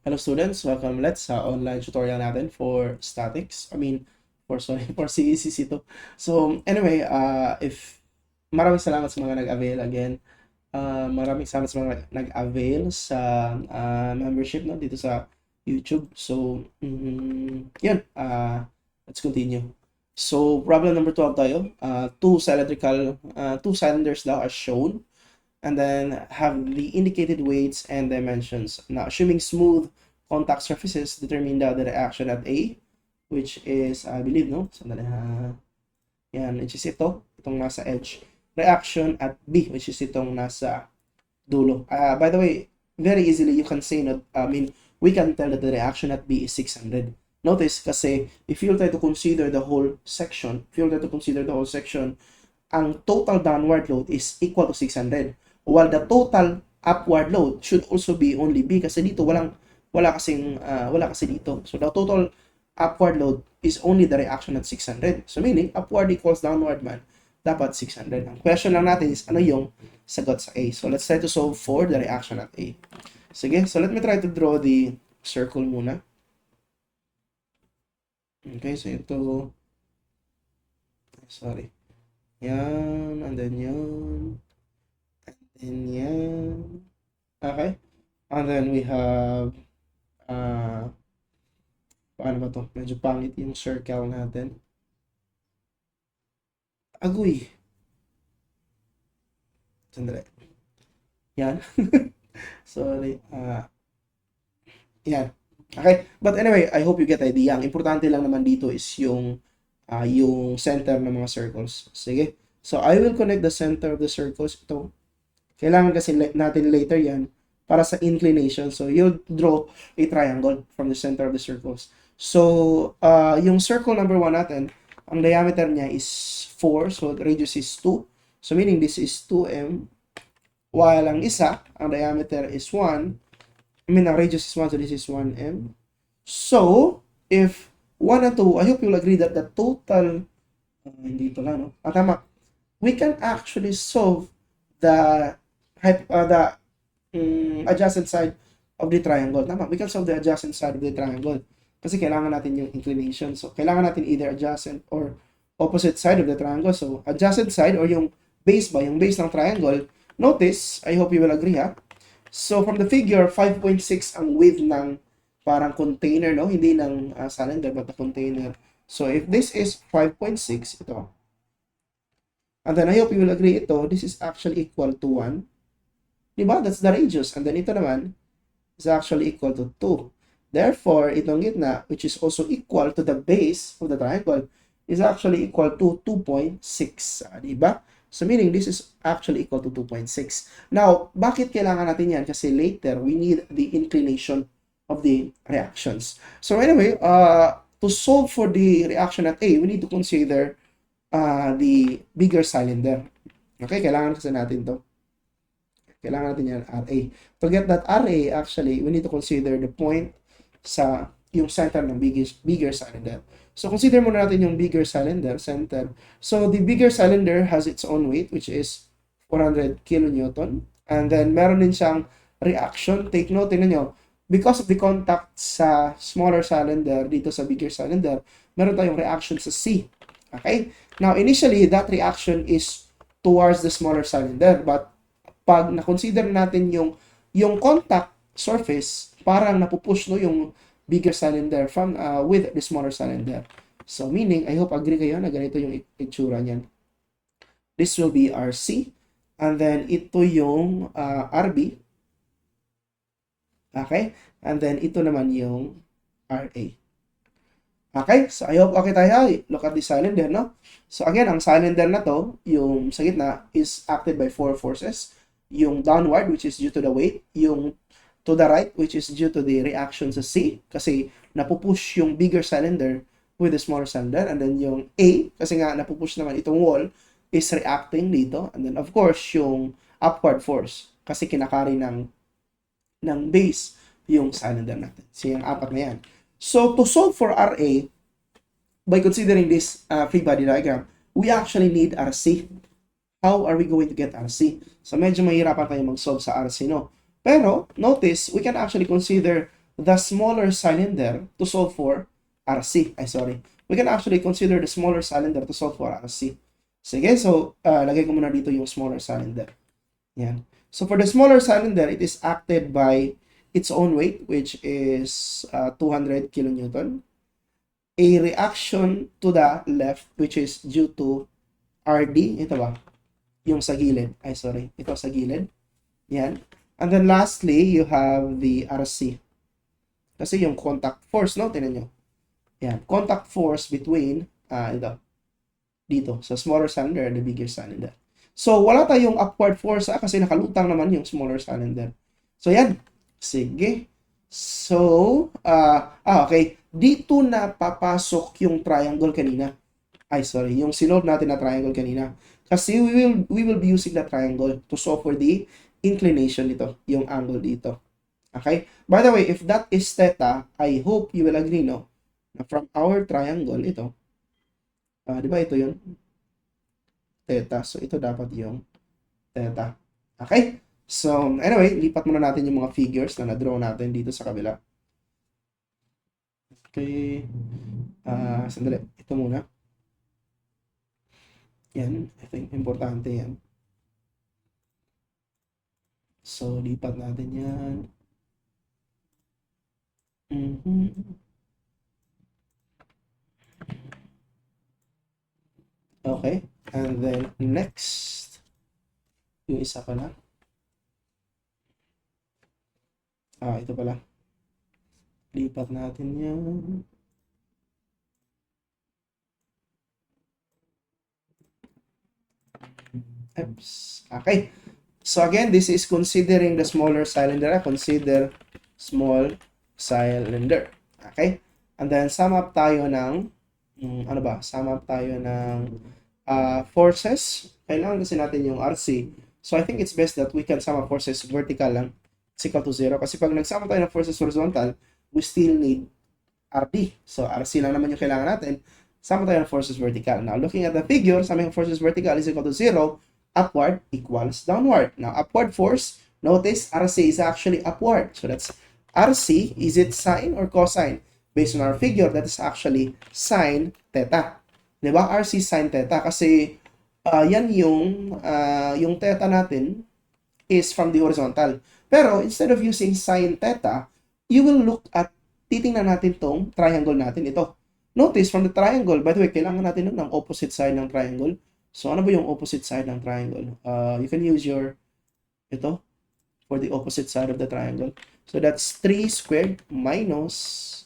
Hello students, welcome ulit sa online tutorial natin for statics. For CECC to. So anyway, if maraming salamat sa mga nag-avail again. Maraming salamat sa mga nag-avail sa membership no dito sa YouTube. So yun, let's continue. So problem number 12 tayo. Two cylinders daw are shown and then have the indicated weights and dimensions. Now, assuming smooth contact surfaces, determine the reaction at A, which is, I believe, no? Sandali ha. Yan, which is itong nasa edge. Reaction at B, which is itong nasa dulo. By the way, very easily you can say, we can tell that the reaction at B is 600. Notice, kasi if you try to consider the whole section, ang total downward load is equal to 600. While the total upward load should also be only B kasi dito wala kasi dito. So the total upward load is only the reaction at 600. So meaning upward equals downward man, dapat 600. Ang question lang natin is ano yung sagot sa A. So let's try to solve for the reaction at A. Sige, so let me try to draw the circle muna. Okay, so ito, sorry. Yan, and then yan. And yan. Okay. And then we have paano ba to? Medyo pangit yung circle natin. Agoy. Sandali. Yan. Sorry. Yan. Okay. But anyway, I hope you get the idea. Ang importante lang naman dito is yung center ng mga circles. Sige. So, I will connect the center of the circles. Ito. Kailangan kasi natin later yan para sa inclination. So, you'll draw a triangle from the center of the circles. So, yung circle number 1 natin, ang diameter niya is 4. So, the radius is 2. So, meaning this is 2m. While ang isa, ang diameter is 1. Ang radius is 1. So, this is 1m. So, if 1 and 2, I hope you'll agree that the total, hindi ito lang, no? Tama. We can actually solve the adjacent side of the triangle. Tama, we can solve the adjacent side of the triangle. Kasi kailangan natin yung inclination. So, kailangan natin either adjacent or opposite side of the triangle. So, adjacent side or yung base yung base ng triangle. Notice, I hope you will agree ha. So, from the figure, 5.6 ang width ng parang container, no? Hindi ng cylinder, but the container. So, if this is 5.6, ito. And then, I hope you will agree ito, this is actually equal to 1. Diba? That's the radius. And then, ito naman is actually equal to 2. Therefore, itong gitna, which is also equal to the base of the triangle, is actually equal to 2.6. Diba? So, meaning this is actually equal to 2.6. Now, bakit kailangan natin yan? Kasi later, we need the inclination of the reactions. So, anyway, to solve for the reaction at A, we need to consider the bigger cylinder. Okay, kailangan kasi natin to. Kailangan natin yan, RA. To get that RA, actually, we need to consider the point sa yung center ng bigger cylinder. So, consider muna natin yung bigger cylinder, center. So, the bigger cylinder has its own weight, which is 400 kilonewton. And then, meron din siyang reaction. Take note, tingnan nyo, because of the contact sa smaller cylinder, dito sa bigger cylinder, meron tayong reaction sa C. Okay? Now, initially, that reaction is towards the smaller cylinder. But, pag na-consider natin yung contact surface, parang napupush no yung bigger cylinder from with the smaller cylinder. So meaning, I hope agree kayo na ganito yung itsura niyan. This will be RC, and then ito yung RB. Okay? And then ito naman yung RA. Okay? So I hope okay tayo. Look at the cylinder, no? So again, ang cylinder na to, yung sa gitna, is acted by 4 forces. Yung downward, which is due to the weight, yung to the right, which is due to the reaction sa C, kasi napupush yung bigger cylinder with the smaller cylinder, and then yung A, kasi nga napupush naman itong wall, is reacting dito, and then of course, yung upward force, kasi kinakari ng base yung cylinder natin. So, yung apat na yan. So, to solve for RA, by considering this free body diagram, we actually need RC. How are we going to get RC? So, medyo mahirapan tayo mag-solve sa RC, no? Pero, notice, we can actually consider the smaller cylinder to solve for RC. Sorry. We can actually consider the smaller cylinder to solve for RC. Sige, so lagay ko muna dito yung smaller cylinder. Yan. So for the smaller cylinder, it is acted by its own weight, which is 200 kilonewton. A reaction to the left, which is due to RD. Ito ba? Yung sa gilid. Sorry. Ito sa gilid. Yan. And then lastly, you have the RC. Kasi yung contact force, no? Tingnan nyo. Yan. Contact force between, dito, sa smaller cylinder and the bigger cylinder. So, wala tayong upward force kasi nakalutang naman yung smaller cylinder. So, yan. Sige. So, okay. Dito na papasok yung triangle kanina. Sorry. Yung sinolve natin na triangle kanina. Kasi we will be using the triangle to solve for the inclination nito, yung angle dito. Okay? By the way, if that is theta, I hope you will agree, no? Na from our triangle, ito, di ba ito yun? Theta. So, ito dapat yung theta. Okay? So, anyway, lipat muna natin yung mga figures na na-draw natin dito sa kabila. Okay. Sandali. Ito muna. Yan. I think importante yan. So, lipat natin yan. Okay. And then, next. Yung isa pala. Ito pala. Lipat natin yan. Oops. Okay. So again, this is considering the smaller cylinder. Consider small cylinder. Okay? And then sum up tayo ng Sum up tayo ng forces. Kailangan kasi natin yung RC. So I think it's best that we can sum up forces vertical lang. It's equal to 0. Kasi pag nagsama tayo ng forces horizontal, we still need RD. So RC lang naman yung kailangan natin. Sama tayo ng forces vertical. Now, looking at the figure, summing forces vertical is equal to 0. Upward equals downward. Now, upward force, notice RC is actually upward. So that's RC, is it sine or cosine? Based on our figure, that is actually sine theta. Diba? RC sine theta. Kasi yan yung theta natin is from the horizontal. Pero instead of using sine theta, you will look at, titingnan natin tong triangle natin ito. Notice from the triangle, by the way, kailangan natin ng opposite side ng triangle. So, ano ba yung opposite side ng triangle? You can use ito, for the opposite side of the triangle. So, that's 3 squared minus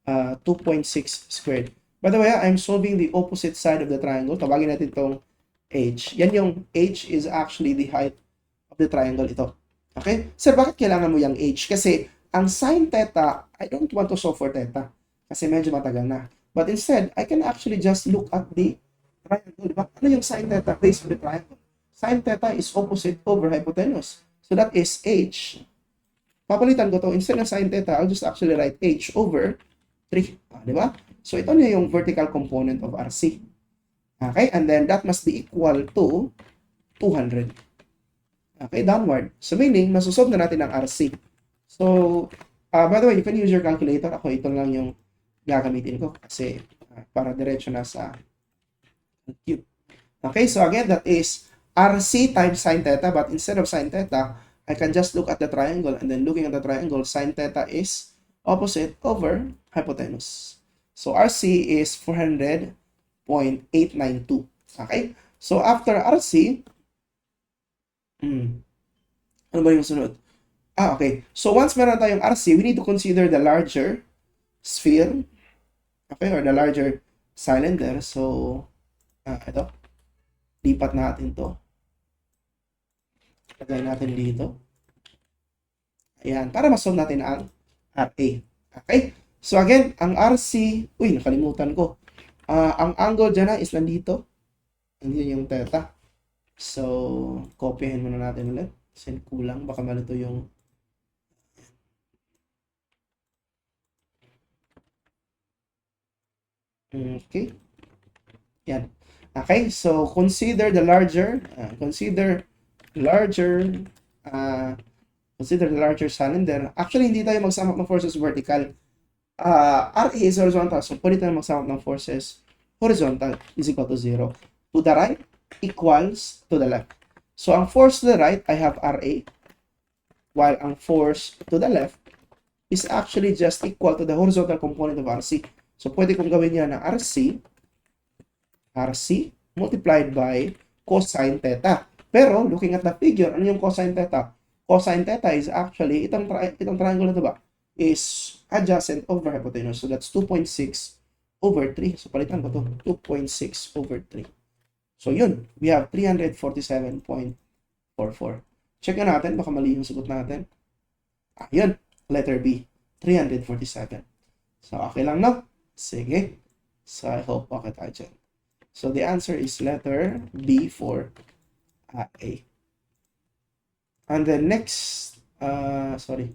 2.6 squared. By the way, I'm solving the opposite side of the triangle. Tawagin natin itong h. Yan yung h is actually the height of the triangle ito. Okay? Sir, bakit kailangan mo yung h? Kasi, ang sine theta, I don't want to solve for theta. Kasi medyo matagal na. But instead, I can actually just look at the triangle. Diba? Ano yung sine theta based on the triangle? Sine theta is opposite over hypotenuse. So that is h. Papalitan ko to. Instead ng sine theta, I'll just actually write h over 3. Diba? So ito na yung vertical component of RC. Okay? And then that must be equal to 200. Okay? Downward. So meaning, masusolve na natin ang RC. So, by the way, you can use your calculator. Ako, ito lang yung gagamitin ko kasi para diretso na sa cube. Okay, so again, that is RC times sine theta, but instead of sine theta, I can just look at the triangle, and then looking at the triangle, sine theta is opposite over hypotenuse. So RC is 400.892. Okay, so after RC, ano ba yung sunod? Okay, so once meron tayong RC, we need to consider the larger sphere, okay, or the larger cylinder. So, ito, lipat natin to. Lagay natin dito. Ayan, para masolve natin ang RA. Okay? So again, ang RC, nakalimutan ko. Ang angle dyan na is nandito. Hindi yung theta. So, copyhin muna natin ulit. Kasi kulang, baka malito yung okay. Yan. Okay, so consider the larger Consider the larger cylinder. Actually, hindi tayo magsama ng forces vertical. RA is horizontal, so pwede tayo magsama ng forces horizontal is equal to 0. To the right equals to the left. So, ang force to the right, I have RA, while ang force to the left is actually just equal to the horizontal component of RC. So, pwede kong gawin yan na RC multiplied by cosine theta. Pero, looking at the figure, ano yung cosine theta? Cosine theta is actually, itong triangle na ito ba, is adjacent over hypotenuse. So, that's 2.6 over 3. So, palitan ko to 2.6 over 3. So, yun. We have 347.44. Check na natin. Baka mali yung sagot natin. Yun. Letter B. 347. So, okay lang, no? Sige. So, I hope okay tayo dyan. So, the answer is letter B for A. And then next, sorry.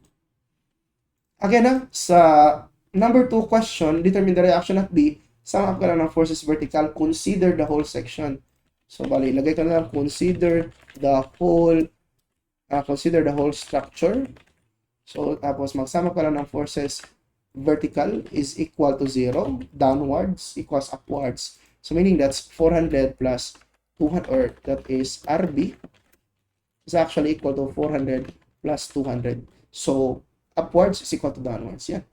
Again, sa number 2 question, determine the reaction at B. Sum up ka lang ng forces vertical. Consider the whole section. So, bali, ilagay ka na lang, consider the whole structure. So, tapos magsama ka lang ng forces vertical is equal to 0. Downwards equals upwards. So, meaning that's 400 plus 200, or that is RB is actually equal to 400 plus 200. So, upwards is equal to downwards. Yan.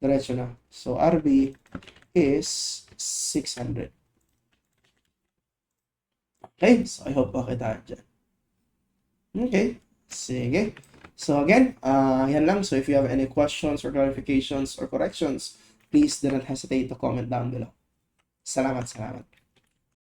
Diretso na. So, RB is 600. Okay. So, I hope okay tayo dyan. Okay. Sige. So, again, yan lang. So, if you have any questions or clarifications or corrections, please do not hesitate to comment down below. Salamat.